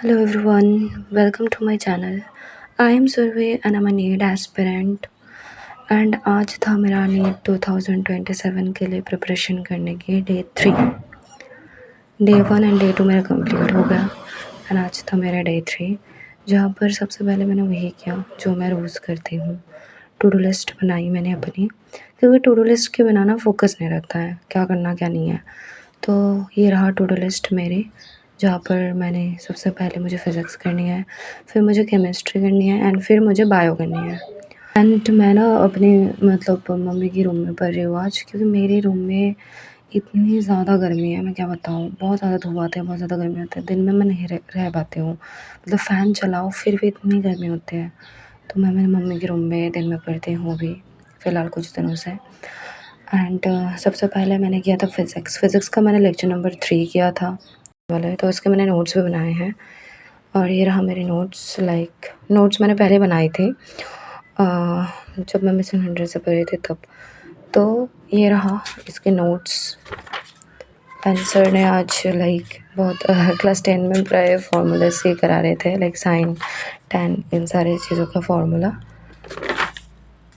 Hello everyone, welcome to my channel. I am Survey and I'm a NEET aspirant and आज था मेरा NEET 2027 के लिए preparation करने की डे 3। डे 1 एंड डे 2 मेरा कंप्लीट हो गया एंड आज था मेरा डे 3, जहाँ पर सबसे पहले मैंने वही किया जो मैं रोज़ करती हूँ। टू डू लिस्ट बनाई मैंने अपनी, क्योंकि टू डू लिस्ट के बिना ना फोकस नहीं रहता है, क्या करना क्या नहीं है। तो ये रहा टू डू लिस्ट मेरी, जहाँ पर मैंने सबसे पहले मुझे फ़िज़िक्स करनी है, फिर मुझे केमिस्ट्री करनी है एंड फिर मुझे बायो करनी है। एंड मैं ना अपनी मतलब मम्मी की रूम में पढ़ रही हूँ आज, क्योंकि मेरे रूम में इतनी ज़्यादा गर्मी है, मैं क्या बताऊँ। बहुत ज़्यादा धूप आती है, बहुत ज़्यादा गर्मी होती है, दिन में मैं नहीं रह पाती हूँ। मतलब फ़ैन चलाओ फिर भी इतनी गर्मी होती है। तो मैं मेरी मम्मी के रूम में दिन में पढ़ती हूँ अभी फ़िलहाल कुछ दिनों से। एंड सबसे पहले मैंने किया था फ़िज़िक्स का मैंने लेक्चर नंबर 3 किया था वाला, तो इसके मैंने नोट्स भी बनाए हैं। और ये रहा मेरे नोट्स, नोट्स मैंने पहले बनाई थी जब मैं मिशन 100 से पढ़ी थी तब। तो ये रहा इसके नोट्स। एंड सर ने आज बहुत क्लास 10 में प्राय फार्मूला से करा रहे थे, साइन टैन इन सारी चीज़ों का फार्मूला।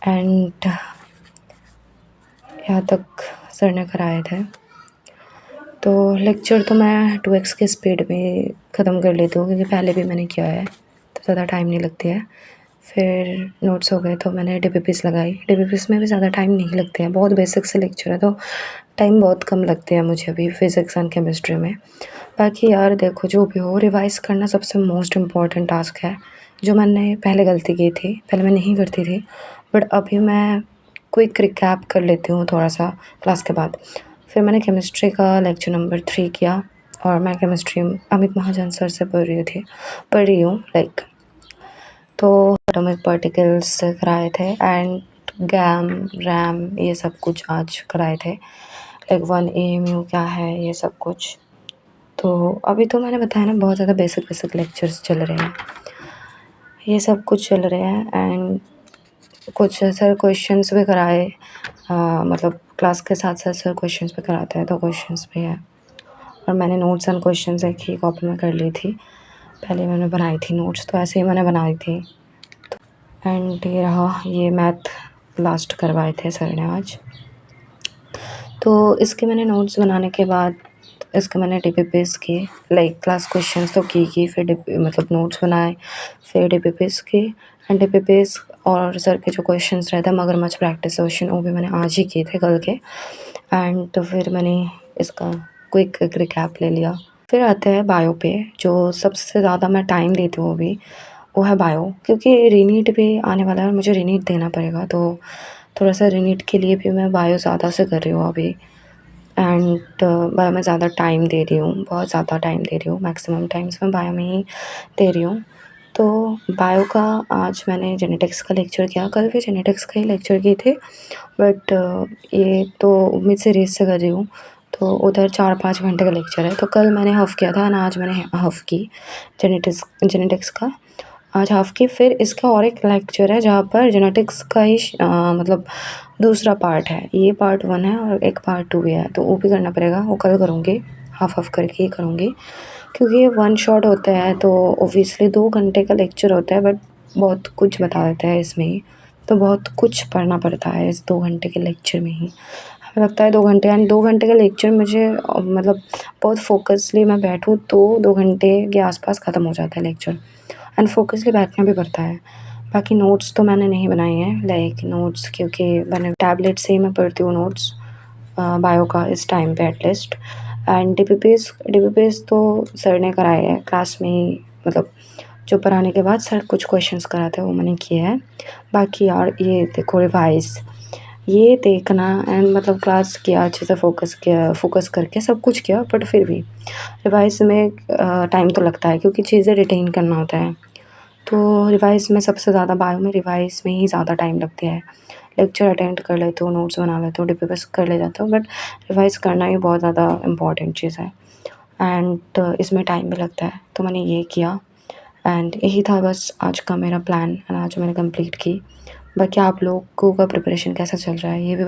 एंड यहाँ तक सर ने कराए थे। तो लेक्चर तो मैं 2x की स्पीड में ख़त्म कर लेती हूँ, क्योंकि पहले भी मैंने किया है तो ज़्यादा टाइम नहीं लगती है। फिर नोट्स हो गए तो मैंने डीपीपीस लगाई। डीपीपीस में भी ज़्यादा टाइम नहीं लगते हैं, बहुत बेसिक से लेक्चर है तो टाइम बहुत कम लगते हैं मुझे अभी फ़िज़िक्स एंड केमिस्ट्री में। बाकी यार देखो, जो भी हो, रिवाइज़ करना सबसे मोस्ट इम्पॉर्टेंट टास्क है, जो मैंने पहले गलती की थी। पहले मैं नहीं करती थी, बट अभी मैं क्विक रिकैप कर लेती हूँ थोड़ा सा क्लास के बाद। फिर मैंने केमिस्ट्री का लेक्चर नंबर 3 किया, और मैं केमिस्ट्री अमित महाजन सर से पढ़ रही हूँ तो एटॉमिक पार्टिकल्स कराए थे एंड गैम रैम ये सब कुछ आज कराए थे, 1 AMU क्या है ये सब कुछ। तो अभी तो मैंने बताया ना, बहुत ज़्यादा बेसिक लेक्चर्स चल रहे हैं, ये सब कुछ चल रहे हैं। एंड कुछ सर क्वेश्चंस भी कराए, मतलब क्लास के साथ साथ सर क्वेश्चंस भी कराते हैं तो क्वेश्चंस भी है। और मैंने नोट्स एंड क्वेश्चंस एक ही कॉपी में कर ली थी, पहले मैंने बनाई थी नोट्स, तो ऐसे ही मैंने बनाई थी। एंड ये रहा, ये मैथ लास्ट करवाए थे सर ने आज। तो इसके मैंने नोट्स बनाने के बाद इसके मैंने डीपीपीस किए, क्लास क्वेश्चंस तो की फिर मतलब नोट्स बनाए, फिर डीपीपीस की। एंड डीपीपीस और सर के जो क्वेश्चंस रहते हैं मगरमच्छ प्रैक्टिस क्वेश्चन, वो भी मैंने आज ही किए थे कल के। एंड तो फिर मैंने इसका क्विक रिकैप ले लिया। फिर आते हैं बायो पे, जो सबसे ज़्यादा मैं टाइम देती हूँ अभी, वो है बायो, क्योंकि रीनीट भी आने वाला है और मुझे रीनीट देना पड़ेगा। तो थोड़ा सा रीनीट के लिए भी मैं बायो ज़्यादा से कर रही हूँ अभी। एंड बायो में ज़्यादा टाइम दे रही हूँ, बहुत ज़्यादा टाइम दे रही हूँ, मैक्सिमम टाइम्स मैं बायो में ही दे रही हूँ। तो बायो का आज मैंने जेनेटिक्स का लेक्चर किया, कल भी जेनेटिक्स का ही लेक्चर किए थे, बट ये तो उम्मीद से रेस से कर रही हूँ, तो उधर 4-5 घंटे का लेक्चर है। तो कल मैंने हाफ़ किया था ना, आज मैंने हाफ़ की जेनेटिक्स का आज हाफ़ की। फिर इसका और एक लेक्चर है जहाँ पर जेनेटिक्स का ही मतलब दूसरा पार्ट है, ये पार्ट 1 है और एक पार्ट 2 भी है, तो वो भी करना पड़ेगा, वो कल करूँगी, हाफ़ करके ही करूँगी, क्योंकि ये 1 शॉट होता है तो ऑब्वियसली 2 घंटे का लेक्चर होता है, बट बहुत कुछ बता देता है इसमें ही, तो बहुत कुछ पढ़ना पड़ता है इस 2 घंटे के लेक्चर में ही। हमें लगता है 2 घंटे, एंड 2 घंटे का लेक्चर मुझे मतलब बहुत फोकसली मैं बैठूँ तो 2 घंटे के आसपास ख़त्म हो जाता है लेक्चर, एंड फोकसली बैठना भी पड़ता है। बाकी नोट्स तो मैंने नहीं बनाए हैं, नोट्स, क्योंकि मैंने टैबलेट से ही मैं पढ़ती हूँ नोट्स बायो का इस टाइम पे एटलीस्ट। एंड डीपीपीएस तो सर ने कराए है क्लास में ही, मतलब जो पढ़ाने के बाद सर कुछ क्वेश्चंस कराते हैं वो मैंने किए हैं। बाकी यार ये देखो, रिवाइज़ ये देखना एंड मतलब क्लास किया, अच्छे से फोकस करके सब कुछ किया, बट फिर भी रिवाइज़ में टाइम तो लगता है, क्योंकि चीज़ें रिटेन करना होता है। तो रिवाइज़ में सबसे ज़्यादा बायो में रिवाइज़ में ही ज़्यादा टाइम लगता है। लेक्चर अटेंड कर लेती हूँ, नोट्स बना लेती हूँ, डीपीपीएस कर ले जाती हूँ, बट रिवाइज़ करना ही बहुत ज़्यादा इम्पॉर्टेंट चीज़ है। एंड इसमें टाइम भी लगता है, तो मैंने ये किया। एंड यही था बस आज का मेरा प्लान, एंड आज मैंने कंप्लीट की। बाकी आप लोगों का प्रिपरेशन कैसा चल रहा है ये भी